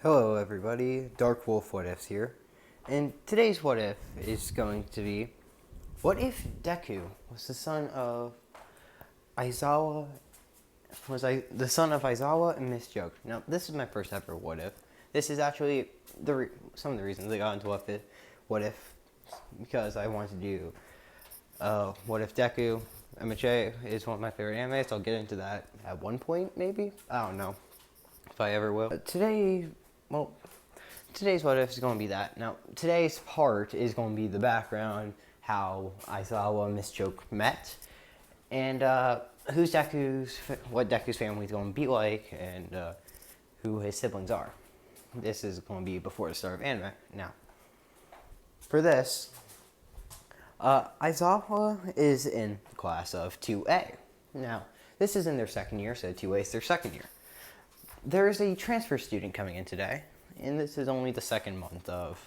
Hello everybody, Dark Wolf What Ifs here, and today's What If is going to be, what if Deku was the son of Aizawa, the son of Aizawa and Miss Joke? Now, this is my first ever What If. This is actually some of the reasons I got into What If, because I wanted to do, What If Deku, MHA is one of my favorite animes. I'll get into that at one point, maybe? I don't know if I ever will. Today's What If is going to be that. Now, today's part is going to be the background, how Aizawa and Miss Joke met, and what Deku's family is going to be like, and who his siblings are. This is going to be before the start of anime. Now, for this, Aizawa is in the class of 2A. Now, this is in their second year, so 2A is their second year. There is a transfer student coming in today, and this is only the second month of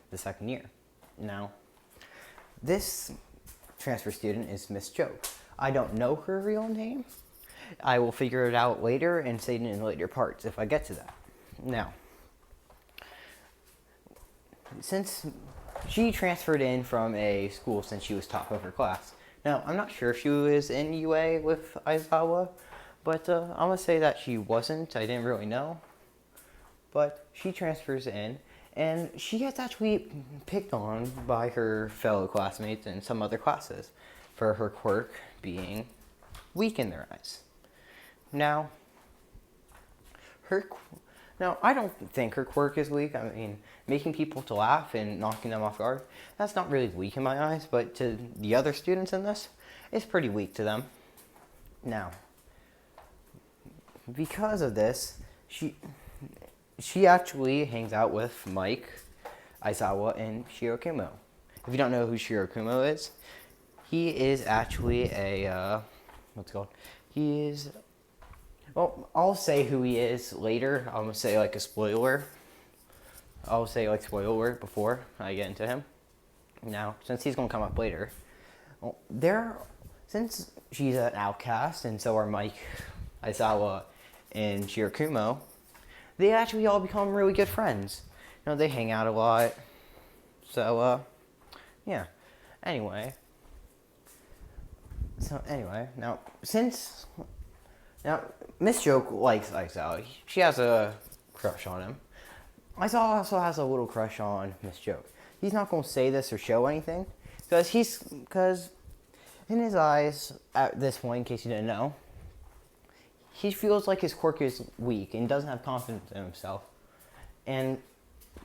the second year. Now, this transfer student is Miss Joke. I don't know her real name. I will figure it out later and say it in later parts if I get to that. Now, since she transferred in from a school since she was top of her class. Now, I'm not sure if she was in UA with Aizawa, but I'm going to say that she wasn't. I didn't really know. But she transfers in, and she gets actually picked on by her fellow classmates in some other classes for her quirk being weak in their eyes. Now, I don't think her quirk is weak. I mean, making people to laugh and knocking them off guard, that's not really weak in my eyes, but to the other students in this, it's pretty weak to them. Now, because of this, she actually hangs out with Mike, Aizawa, and Shirakumo. If you don't know who Shirakumo is, he is actually I'll say who he is later. I'm going to say like a spoiler. I'll say like spoiler before I get into him. Now, since he's going to come up later, since she's an outcast and so are Mike, Aizawa, and Shirakumo, they actually all become really good friends. You know, they hang out a lot. So, yeah. Anyway, now, Miss Joke likes Aizawa. She has a crush on him. Aizawa also has a little crush on Miss Joke. He's not going to say this or show anything, because in his eyes, at this point, in case you didn't know, he feels like his quirk is weak and doesn't have confidence in himself. And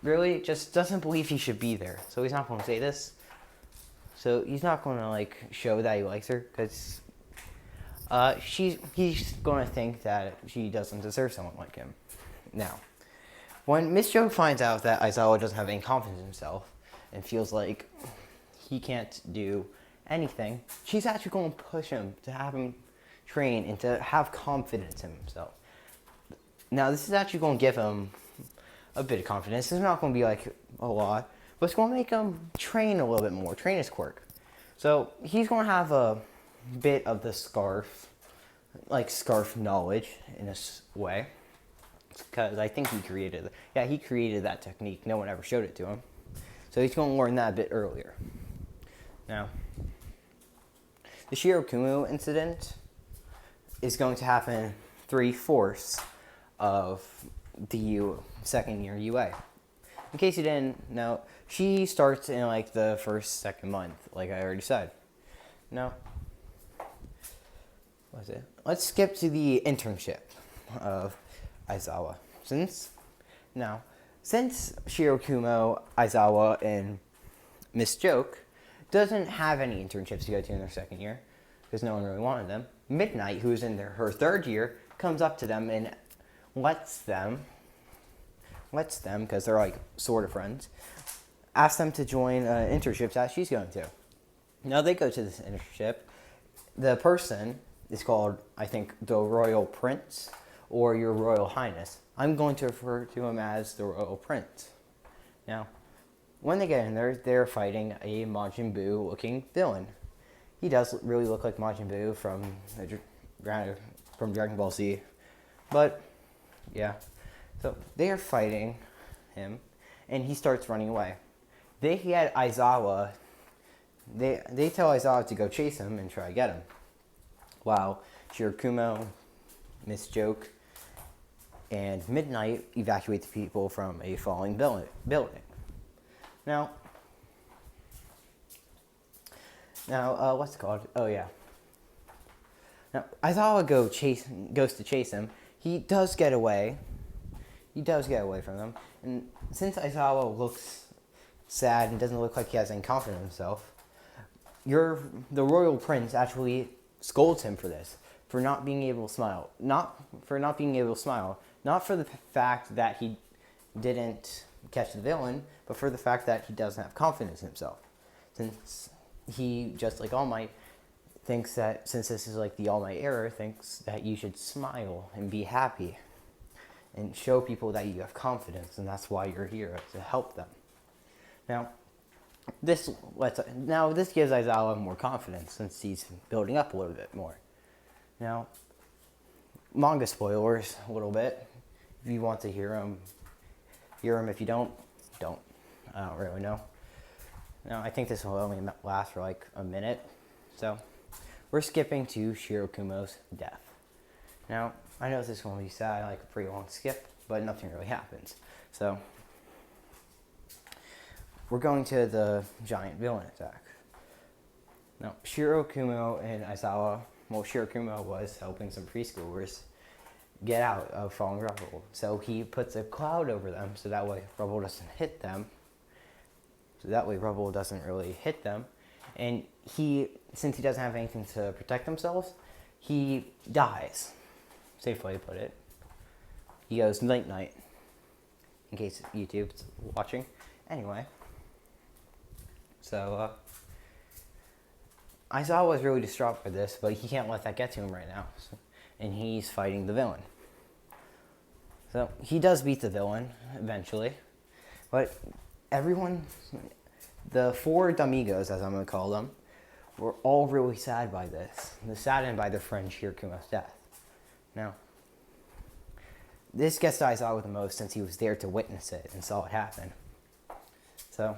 really just doesn't believe he should be there. So he's not going to say this. So he's not going to show that he likes her, because he's going to think that she doesn't deserve someone like him. Now, when Miss Joe finds out that Aizawa doesn't have any confidence in himself and feels like he can't do anything, she's actually going to push him to have him train and to have confidence in himself. Now, this is actually going to give him a bit of confidence. It's not going to be a lot, but it's going to make him train a little bit more, train his quirk. So he's going to have a bit of the scarf knowledge in this way, because I think he created that technique. No one ever showed it to him, so he's going to learn that a bit earlier. Now, the Shirakumo incident is going to happen 3/4 of the second year UA. In case you didn't know, she starts in the second month, like I already said. Now, let's skip to the internship of Aizawa. Since Shirakumo, Aizawa, and Miss Joke doesn't have any internships to go to in their second year, because no one really wanted them, Midnight, who is in her third year, comes up to them and lets them, because they're sort of friends, ask them to join internships that she's going to. Now they go to this internship. The person is called, I think, the Royal Prince or Your Royal Highness. I'm going to refer to him as the Royal Prince. Now, when they get in there, they're fighting a Majin Buu looking villain. He does really look like Majin Buu from Dragon Ball Z. But, yeah. So they are fighting him, and he starts running away. They had Aizawa. They tell Aizawa to go chase him and try to get him. While Shirakumo, Miss Joke, and Midnight evacuate the people from a falling building. Now, what's it called? Oh yeah. Now Aizawa goes to chase him. He does get away. He does get away from them. And since Aizawa looks sad and doesn't look like he has any confidence in himself, the royal prince actually scolds him for this, for not being able to smile. Not for the fact that he didn't catch the villain, but for the fact that he doesn't have confidence in himself. Since he, just like All Might, thinks that since this is like the All Might era, thinks that you should smile and be happy and show people that you have confidence, and that's why you're here, to help them. Now, this gives Aizawa more confidence since he's building up a little bit more. Now, manga spoilers a little bit. If you want to hear them. If you don't. I don't really know. Now, I think this will only last for like a minute. So, we're skipping to Shirakumo's death. Now, I know this is going to be sad, like a pretty long skip, but nothing really happens. So, we're going to the giant villain attack. Now, Shirakumo and Aizawa, Shirakumo was helping some preschoolers get out of falling rubble. So he puts a cloud over them so that way rubble doesn't hit them. And since he doesn't have anything to protect themselves, he dies. Safe way to put it. He goes night-night, in case YouTube's watching. Anyway, so Aizawa was really distraught by this, but he can't let that get to him right now. And he's fighting the villain. So he does beat the villain eventually, but the four Damigos, as I'm going to call them, were all really sad by this. They're saddened by their friend Shirakumo's death. Now, this gets to Aizawa the most since he was there to witness it and saw it happen. So,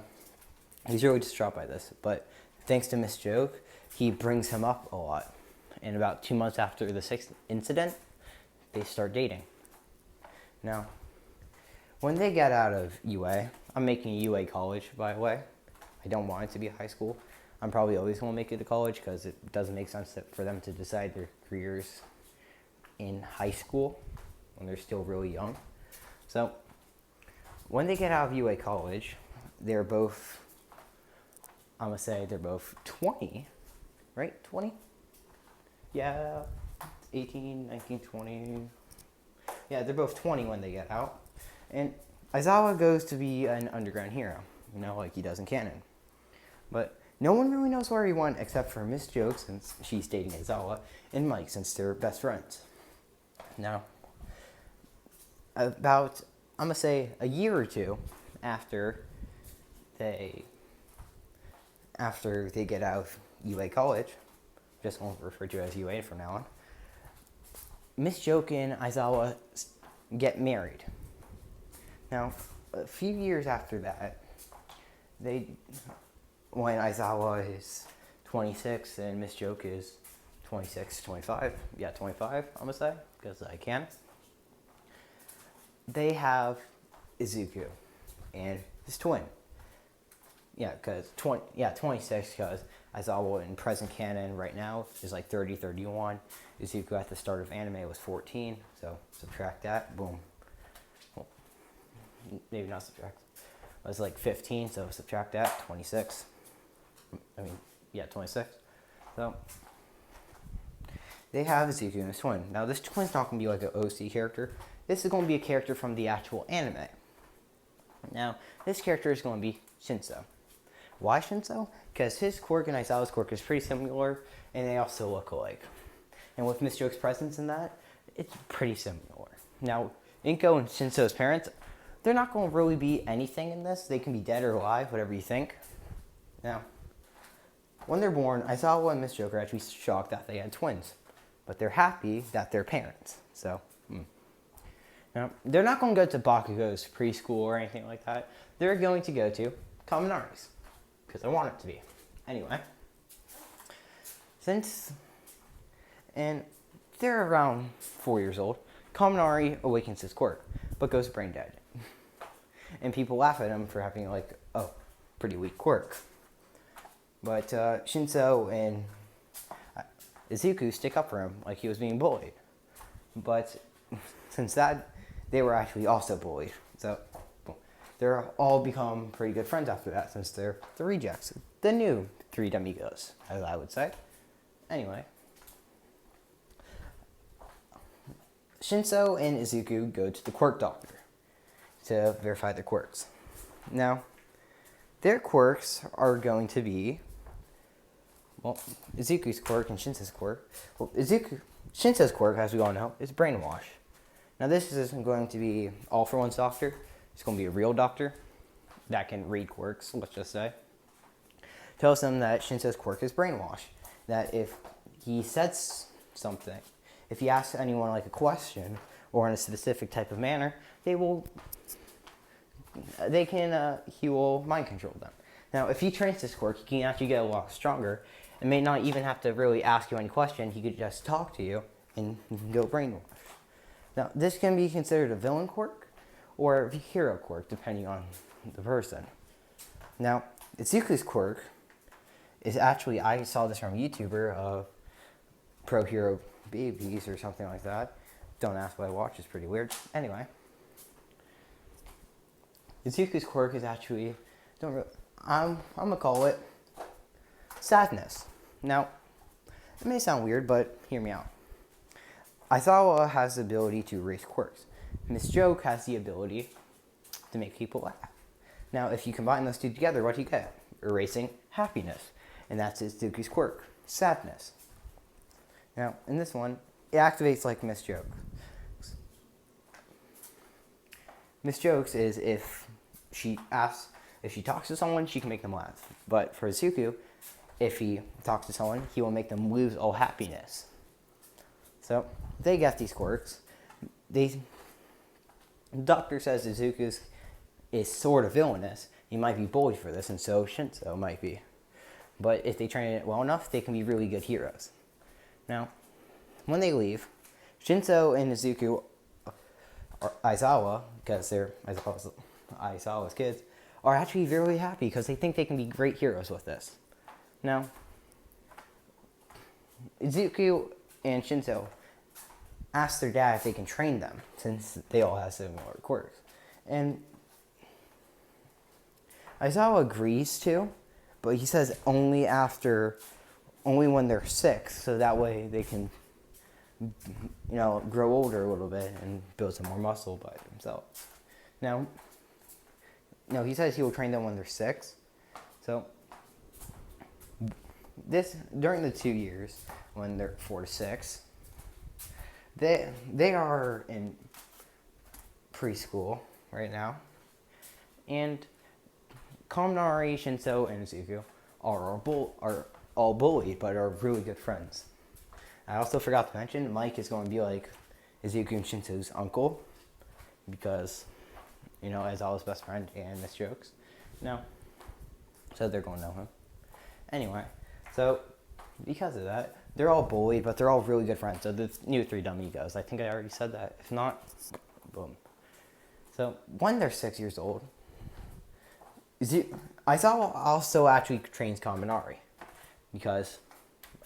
he's really distraught by this, but thanks to Miss Joke, he brings him up a lot. And about 2 months after the 6th incident, they start dating. Now, when they get out of UA, I'm making UA college, by the way. I don't want it to be a high school. I'm probably always going to make it to college because it doesn't make sense for them to decide their careers in high school when they're still really young. So, when they get out of UA college, they're both 20, right? 20? Yeah, 18, 19, 20. Yeah, they're both 20 when they get out. And Aizawa goes to be an underground hero, like he does in canon. But no one really knows where he went except for Miss Joke, since she's dating Aizawa, and Mike, since they're best friends. Now, about, I'm going to say, a year or two after they get out of UA college, just won't refer to as UA from now on, Miss Joke and Aizawa get married. Now, a few years after that, when Aizawa is 26 and Miss Joke is 26, 25, 25, I'm going to say, because I can, they have Izuku and his twin. 26, because Aizawa in present canon right now is like 30, 31. Izuku at the start of anime was 14, so subtract that, boom. Well, maybe not subtract. It was like 15, so subtract that, 26. 26. So, they have Izuku and his twin. Now, this twin's not going to be like an OC character. This is going to be a character from the actual anime. Now, this character is going to be Shinso. Why Shinso? Because his quirk and Aizawa's quirk is pretty similar, and they also look alike. And with Miss Joke's presence in that, it's pretty similar. Now, Inko and Shinso's parents, they're not going to really be anything in this. They can be dead or alive, whatever you think. Now, when they're born, Aizawa and Miss Joke are actually shocked that they had twins. But they're happy that they're parents. So, Now, they're not going to go to Bakugo's preschool or anything like that. They're going to go to Kaminari's, because I want it to be. Anyway, and they're around 4 years old, Kaminari awakens his quirk, but goes brain dead. And people laugh at him for having like, oh, pretty weak quirk. But Shinso and Izuku stick up for him like he was being bullied. But since that, they were actually also bullied. So they're all become pretty good friends after that, since they're the rejects. The new three demigos, as I would say. Anyway. Shinso and Izuku go to the quirk doctor to verify their quirks. Now, their quirks are going to be, well, Izuku's quirk and Shinso's quirk. Well, Shinso's quirk, as we all know, is brainwash. Now, this isn't going to be all for one's doctor. It's going to be a real doctor that can read quirks, let's just say. Tells them that Shinso's quirk is brainwash. That if he says something, if he asks anyone like a question or in a specific type of manner, he will mind control them. Now, if he trains this quirk, he can actually get a lot stronger and may not even have to really ask you any question. He could just talk to you and go brainwash. Now, this can be considered a villain quirk or a hero quirk, depending on the person. Now, Itsuku's quirk is actually, I saw this from a YouTuber, Pro Hero Babies or something like that. Don't ask what I watch, it's pretty weird. Anyway, Itsuku's quirk is actually, I'm gonna call it sadness. Now, it may sound weird, but hear me out. Aizawa has the ability to erase quirks. Miss Joke has the ability to make people laugh. Now, if you combine those two together, what do you get? Erasing happiness. And that's Itsuku's quirk, sadness. Now, in this one, it activates like Miss Joke. Miss Jokes is if she talks to someone, she can make them laugh. But for Izuku, if he talks to someone, he will make them lose all happiness. So, they get these quirks. The doctor says Izuku is sort of villainous. He might be bullied for this, and so Shinso might be. But if they train it well enough, they can be really good heroes. Now, when they leave, Shinso and Izuku, or Aizawa, because they're Aizawa's kids, are actually very happy because they think they can be great heroes with this. Now, Izuku and Shinso ask their dad if they can train them, since they all have similar quirks. And Aizawa agrees to, but he says only when they're 6, so that way they can, grow older a little bit and build some more muscle by themselves. Now, he says he will train them when they're 6. So, during the 2 years, when they're 4 to 6, they are in preschool right now, and Kaminari, Shinso, and Izuku are all bullied, but are really good friends. I also forgot to mention, Mike is going to be like Izuku and Shinso's uncle, because, Aizawa's best friend and Miss Jokes. So they're going to know him. Anyway, so because of that, they're all bullied, but they're all really good friends. So the new 3 demigos. I think I already said that. If not, boom. So when they're 6 years old, Aizawa also actually trains Kaminari, because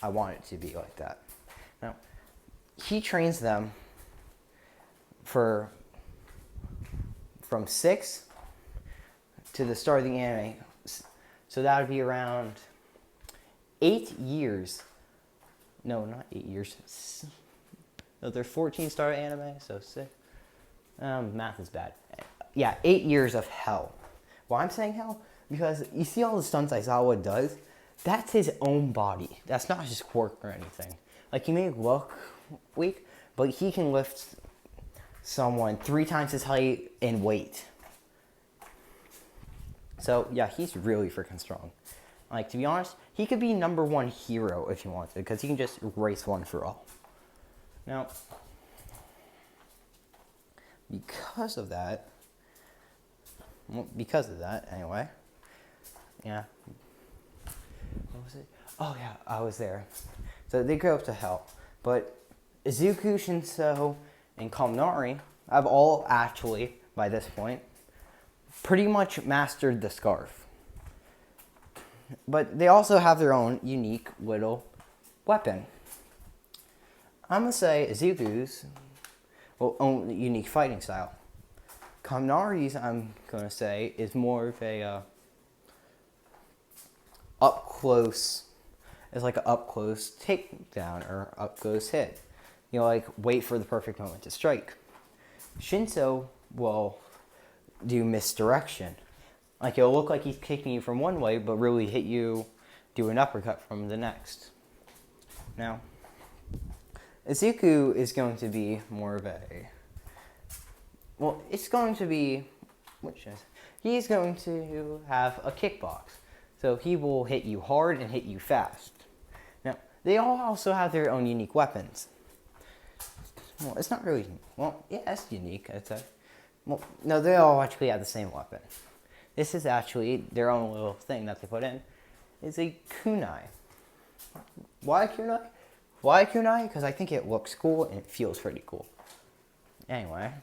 I want it to be like that. Now, he trains them from 6 to the start of the anime. So that would be around 8 years. No, not 8 years. No, there's 14 start anime, so 6. Math is bad. Yeah, 8 years of hell. Why I'm saying hell? Because you see all the stunts Aizawa does? That's his own body. That's not his quirk or anything. Like, he may look weak, but he can lift someone 3 times his height in weight. So, yeah, he's really freaking strong. Like, to be honest, he could be number 1 hero if he wanted, because he can just erase one for all. Now, because of that, anyway. Yeah. What was it? Oh yeah, I was there. So they go up to hell, but Izuku, Shinso, and Kaminari have all actually, by this point, pretty much mastered the scarf. But they also have their own unique little weapon. I'm gonna say Izuku's own unique fighting style. Kaminari's, I'm gonna say, is more of a up close. It's like an up close takedown or up close hit. You know, like wait for the perfect moment to strike. Shinso will do misdirection. Like it'll look like he's kicking you from one way, but really hit you, do an uppercut from the next. Now, Izuku is going to be more of a, well, it's going to be, he's going to have a kickbox. So he will hit you hard and hit you fast. Now, they all also have their own unique weapons. Well, it's not really, well, yeah, it's unique, I'd say. Well, no, they all actually have the same weapon. This is actually their own little thing that they put in. It's a kunai. Why kunai? Why kunai? Because I think it looks cool and it feels pretty cool. Anyway,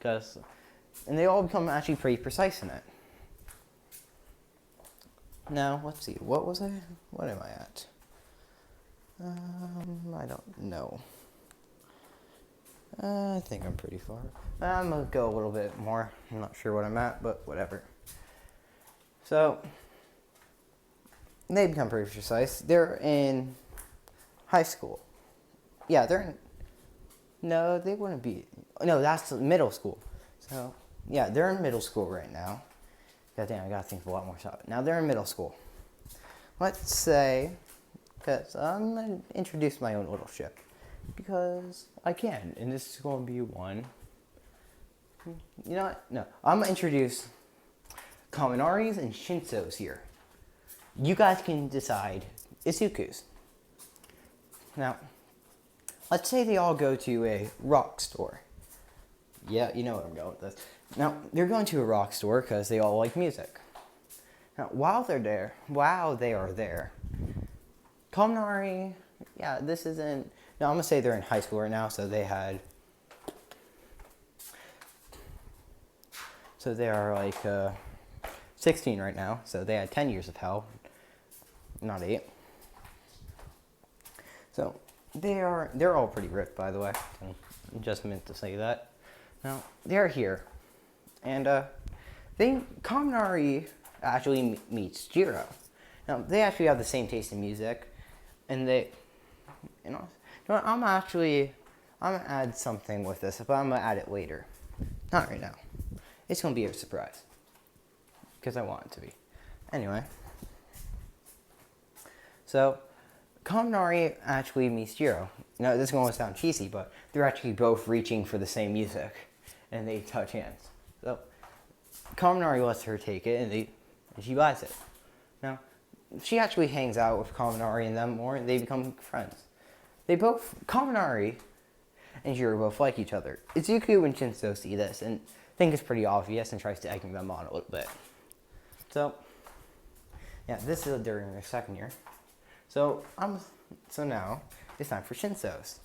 and they all become actually pretty precise in it. Now, let's see, what was I? What am I at? I don't know. I think I'm pretty far. I'm gonna go a little bit more. I'm not sure what I'm at, but whatever. So, they become pretty precise. They're in high school. Yeah, they're in... No, they wouldn't be... No, that's middle school. So, yeah, they're in middle school right now. God damn, I gotta think of a lot more stuff. Now, they're in middle school. Let's say... Because I'm gonna introduce my own little ship. Because I can. And this is gonna be one... You know what? No. I'm gonna introduce... Kaminari's and Shinso's here. You guys can decide Izuku's. Now, let's say they all go to a rock store. Yeah, you know what I'm going with this. Now, they're going to a rock store because they all like music. Now, while they are there, Kaminari, yeah, this isn't... No, I'm going to say they're in high school right now, so they had... So they are like... 16 right now, so they had 10 years of hell, not 8. So they're all pretty ripped, by the way. I just meant to say that. Now they're here, and Kaminari actually meets Jiro. Now they actually have the same taste in music, and I'm gonna add something with this, but I'm gonna add it later, not right now. It's gonna be a surprise. Because I want it to be. Anyway. So, Kaminari actually meets Jiro. Now, this is going to sound cheesy, but they're actually both reaching for the same music. And they touch hands. So, Kaminari lets her take it, and she buys it. Now, she actually hangs out with Kaminari and them more, and they become friends. Kaminari and Jiro both like each other. Izuku and Shinso see this, and think it's pretty obvious, and tries to egg them on a little bit. So, yeah, this is during their second year. So now it's time for Shinso's.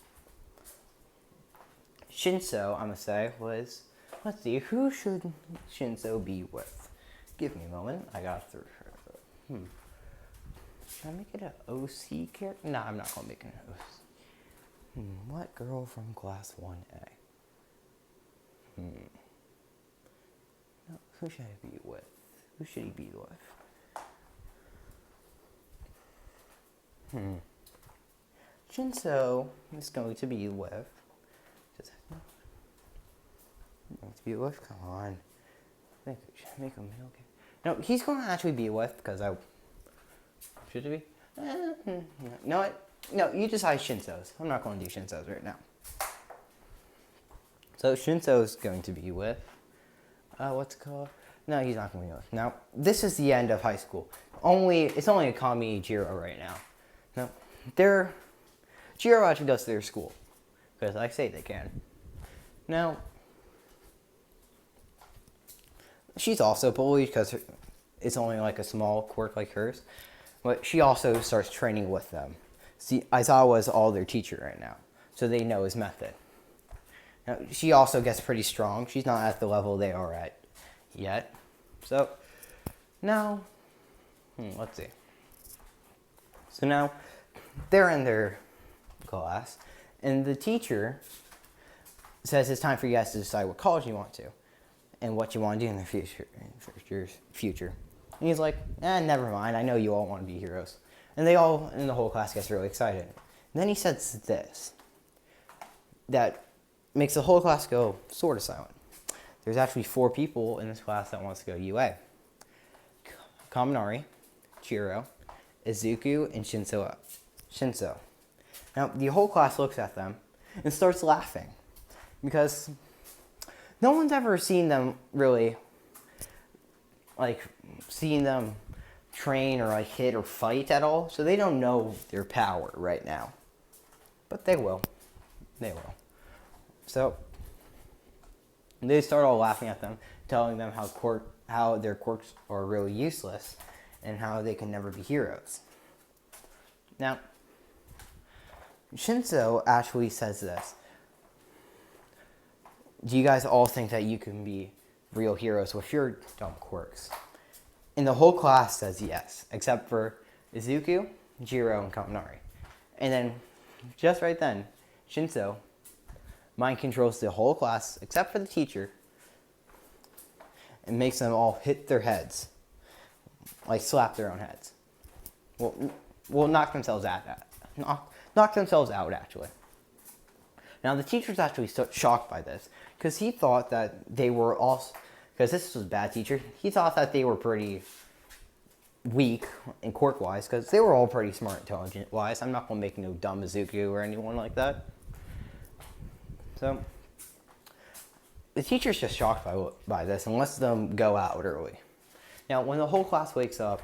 Shinso, I'm gonna say, was, let's see, who should Shinso be with? Give me a moment. I got through her. Should I make it an OC character? No, I'm not gonna make it an OC. What girl from class 1A? No, who should I be with? Who should he be with? Shinso is going to be with... Come on. Should I make him male? No, he's going to actually be with, because I... Should it be? No, what? No, you decide Shinso's. I'm not going to do Shinso's right now. So Shinso's going to be with... what's it called? No, he's not going to be with. Now, this is the end of high school. It's only Akami Jiro right now. Now, Jiro actually goes to their school. Because I say they can. Now, she's also bullied because it's only like a small quirk like hers. But she also starts training with them. See, Aizawa is all their teacher right now, so they know his method. Now, she also gets pretty strong. She's not at the level they are at yet. So, now, let's see. So now, they're in their class, and the teacher says it's time for you guys to decide what college you want to, and what you want to do in the future. And he's like, never mind, I know you all want to be heroes. And they all, in the whole class, gets really excited. And then he says this, that makes the whole class go sort of silent. There's actually 4 people in this class that wants to go UA. Kaminari, Chiro, Izuku, and Shinso. Now, the whole class looks at them and starts laughing because no one's ever seen them really, seen them train or hit or fight at all, so they don't know their power right now. But they will. So they start all laughing at them, telling them how their quirks are really useless and how they can never be heroes. Now, Shinso actually says this. Do you guys all think that you can be real heroes with your dumb quirks? And the whole class says yes, except for Izuku, Jiro, and Kaminari. And then, just right then, Shinso mind controls the whole class, except for the teacher, and makes them all hit their heads. Slap their own heads. Well, knock themselves out, actually. Now, the teacher's actually shocked by this, because he thought that they were also, because this was a bad teacher, he thought that they were pretty weak and quirk-wise, because they were all pretty smart intelligent-wise. I'm not going to make no dumb Izuku or anyone like that. So, the teacher's just shocked by this and lets them go out early. Now, when the whole class wakes up,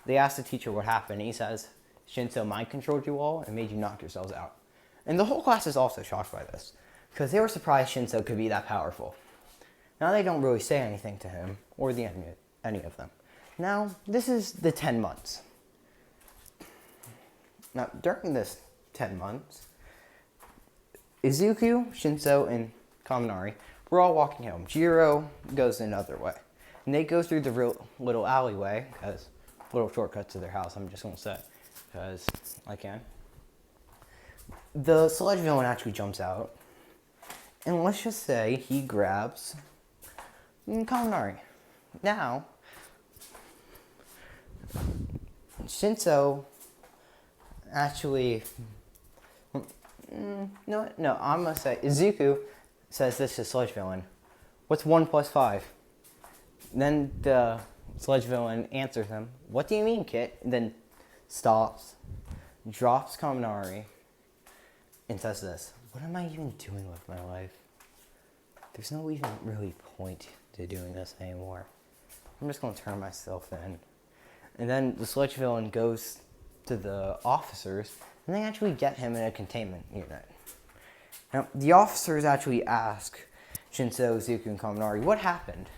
they ask the teacher what happened, and he says, Shinso mind-controlled you all and made you knock yourselves out. And the whole class is also shocked by this, because they were surprised Shinso could be that powerful. Now, they don't really say anything to him, or any of them. Now, this is the 10 months. Now, during this 10 months, Izuku, Shinso, and Kaminari were all walking home. Jiro goes another way. And they go through the real little alleyway, because little shortcut to their house, I'm just going to say, because I can. The sludge villain actually jumps out, and let's just say he grabs Kaminari. Now, Shinso actually, no, I'm going to say, Izuku says this to sludge villain, what's 1 plus 5? Then the sludge villain answers him, what do you mean, Kit? And then stops, drops Kaminari, and says this, what am I even doing with my life? There's no even really point to doing this anymore. I'm just going to turn myself in. And then the sludge villain goes to the officers, and they actually get him in a containment unit. Now, the officers actually ask Shinso, Izuku, and Kaminari, what happened?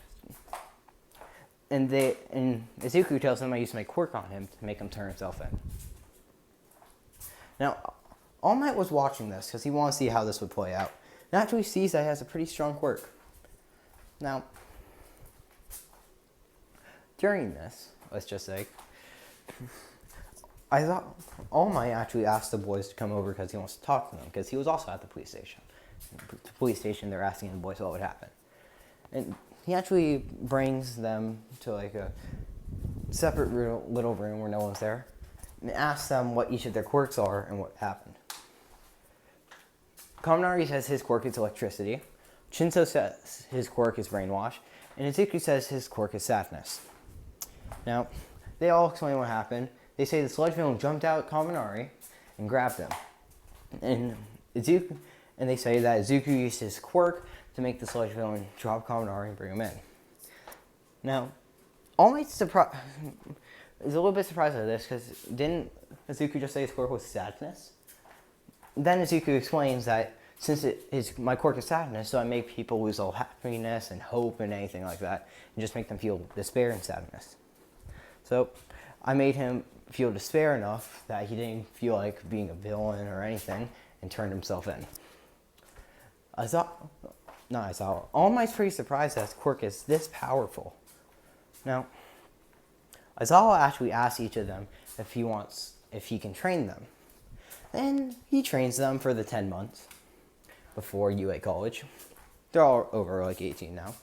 And Izuku tells them I used my quirk on him to make him turn himself in. Now, All Might was watching this because he wanted to see how this would play out. And actually sees that he has a pretty strong quirk. Now, during this, let's just say, I thought All Might actually asked the boys to come over because he wants to talk to them, because he was also at the police station. The police station, they're asking the boys what would happen. And he actually brings them to a separate little room where no one's there, and asks them what each of their quirks are and what happened. Kaminari says his quirk is electricity, Shinso says his quirk is brainwash, and Izuku says his quirk is sadness. Now, they all explain what happened. They say the sludge villain jumped out at Kaminari and grabbed him. And they say that Izuku used his quirk to make the sludge villain drop Kaminari and bring him in. Now, All Might's is a little bit surprised by this, because didn't Izuku just say his quirk was sadness? Then Izuku explains that since it is my quirk is sadness, so I make people lose all happiness and hope and anything like that, and just make them feel despair and sadness. So I made him feel despair enough that he didn't feel like being a villain or anything, and turned himself in. All Might's pretty surprised that his quirk is this powerful. Now, Aizawa actually asks each of them if he can train them. And he trains them for the 10 months before UA college. They're all over like 18 now.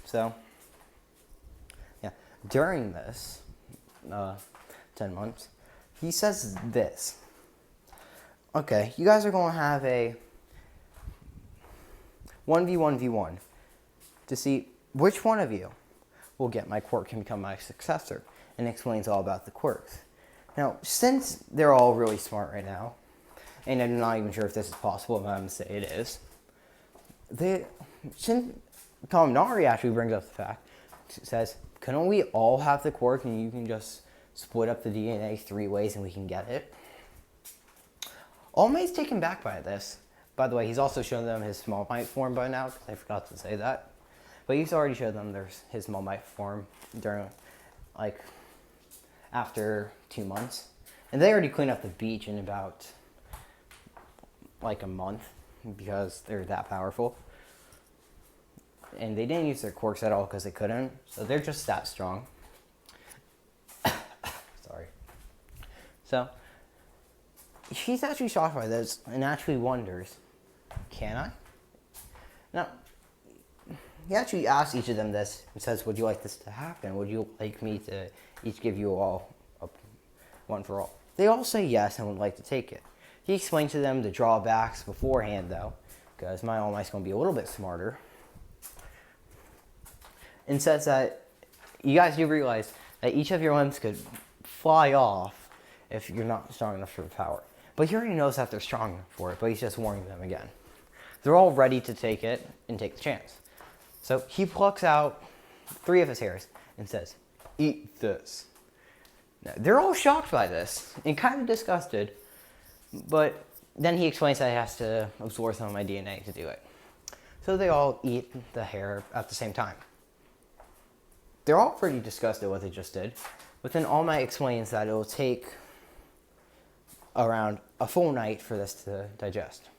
So, yeah, during this 10 months, he says this. Okay, you guys are going to have a 1v1v1 to see which one of you will get my quirk and become my successor, and explains all about the quirks. Now, since they're all really smart right now, and I'm not even sure if this is possible, but I'm going to say it is, Kaminari actually brings up the fact, says, couldn't we all have the quirk and you can just split up the DNA 3 ways and we can get it? All Might's taken back by this. By the way, he's also shown them his Small Might form by now, because I forgot to say that. But he's already showed them his Small Might form during, like, after 2 months. And they already cleaned up the beach in about, like, a month, because they're that powerful. And they didn't use their quirks at all because they couldn't, so they're just that strong. Sorry. So, she's actually shocked by this and actually wonders, can I? Now, he actually asks each of them this and says, would you like this to happen? Would you like me to each give you all a one for all? They all say yes and would like to take it. He explained to them the drawbacks beforehand, though, because my All Might's going to be a little bit smarter. And says that you guys do realize that each of your limbs could fly off if you're not strong enough for the power. But he already knows that they're strong enough for it, but he's just warning them again. They're all ready to take it and take the chance. So he plucks out 3 of his hairs and says, eat this. Now, they're all shocked by this and kind of disgusted, but then he explains that he has to absorb some of my DNA to do it. So they all eat the hair at the same time. They're all pretty disgusted what they just did, but then All Might explains that it will take around a full night for this to digest.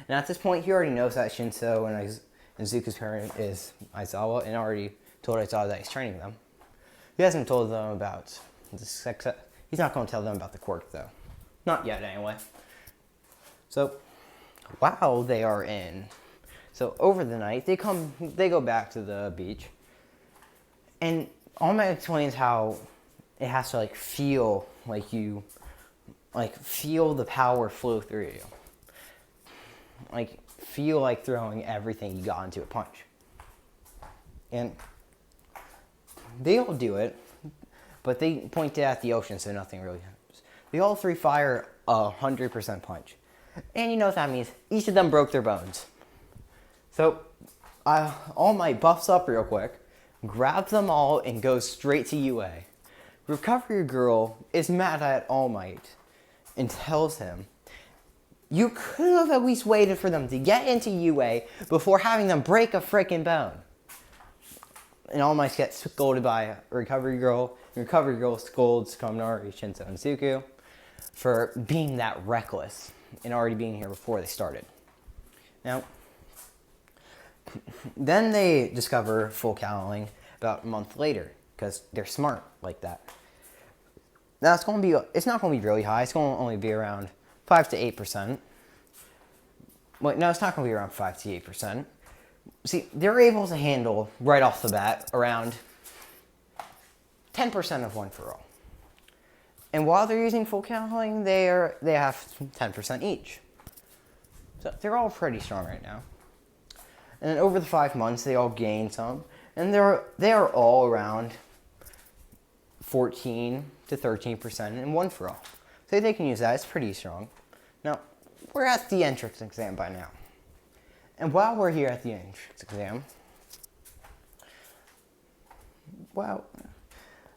And at this point, he already knows that Shinso and Zuko's parent is Aizawa, and already told Aizawa that he's training them. He hasn't told them about the sex. He's not going to tell them about the quirk, though. Not yet, anyway. So, while they are in, so over the night, they go back to the beach. And All Might explains how it has to, like, feel like you, like, feel the power flow through you. Like, feel like throwing everything you got into a punch. And they all do it, but they point it at the ocean, so nothing really happens. They all 3 fire 100% punch. And you know what that means? Each of them broke their bones. So, All Might buffs up real quick, grabs them all, and goes straight to UA. Recovery Girl is mad at All Might and tells him, you could have at least waited for them to get into UA before having them break a freaking bone. And All Might gets scolded by Recovery Girl. Recovery Girl scolds Kaminari, Shinso, and Zuko for being that reckless and already being here before they started. Now, then they discover full cowling about a month later, because they're smart like that. Now it's not going to be really high. It's going to only be around 5 to 8%. Wait, no, it's not going to be around 5 to 8%. See, they're able to handle, right off the bat, around 10% of one for all. And while they're using full cowling, they have 10% each. So they're all pretty strong right now. And then over the 5 months, they all gain some. And they are all around 14 to 13% in one for all. So they can use that. It's pretty strong. Now, we're at the entrance exam by now. And while we're here at the entrance exam, well,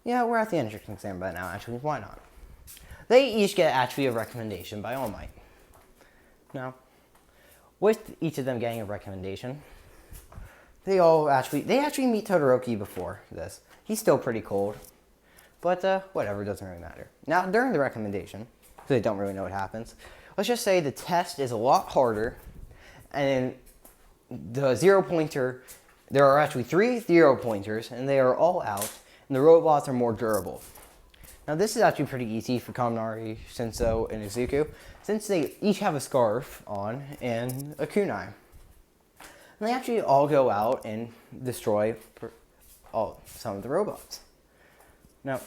yeah, we're at the entrance exam by now, actually. Why not? They each get actually a recommendation by All Might. Now, with each of them getting a recommendation, they actually meet Todoroki before this. He's still pretty cold, but whatever, doesn't really matter. Now, during the recommendation, so they don't really know what happens, let's just say the test is a lot harder, and the 0-pointer, there are actually 3 0-pointers, and they are all out, and the robots are more durable. Now, this is actually pretty easy for Kaminari, Shinso, and Izuku, since they each have a scarf on and a kunai. And they actually all go out and destroy some of the robots. Now,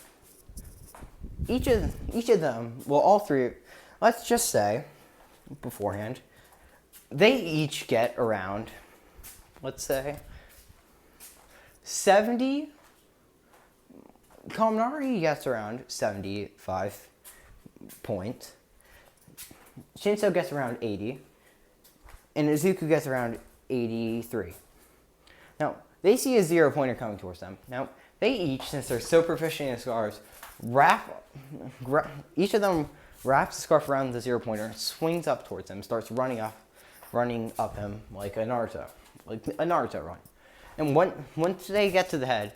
each of them, well, all 3, let's just say, beforehand, they each get around, let's say, 70. Kaminari gets around 75 points. Shinso gets around 80. And Izuku gets around 83. Now, they see a 0-pointer coming towards them. Now, they each, since they're so proficient in scarves, each of them wraps the scarf around the 0-pointer, swings up towards him, starts running up him like a Naruto run. And once they get to the head,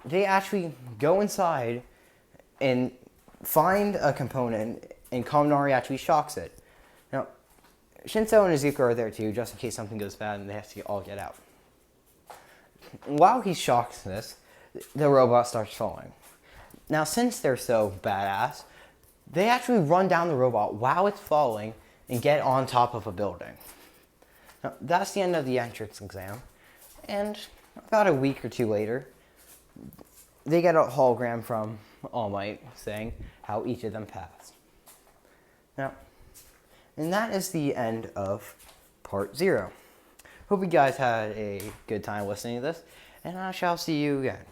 they actually go inside and find a component, and Kaminari actually shocks it. Now, Shinso and Izuku are there too, just in case something goes bad and they have to all get out. While he shocks this, the robot starts falling. Now, since they're so badass, they actually run down the robot while it's falling and get on top of a building. Now, that's the end of the entrance exam, and about a week or 2 later, they get a hologram from All Might saying how each of them passed. Now, and that is the end of part 0. Hope you guys had a good time listening to this, and I shall see you again.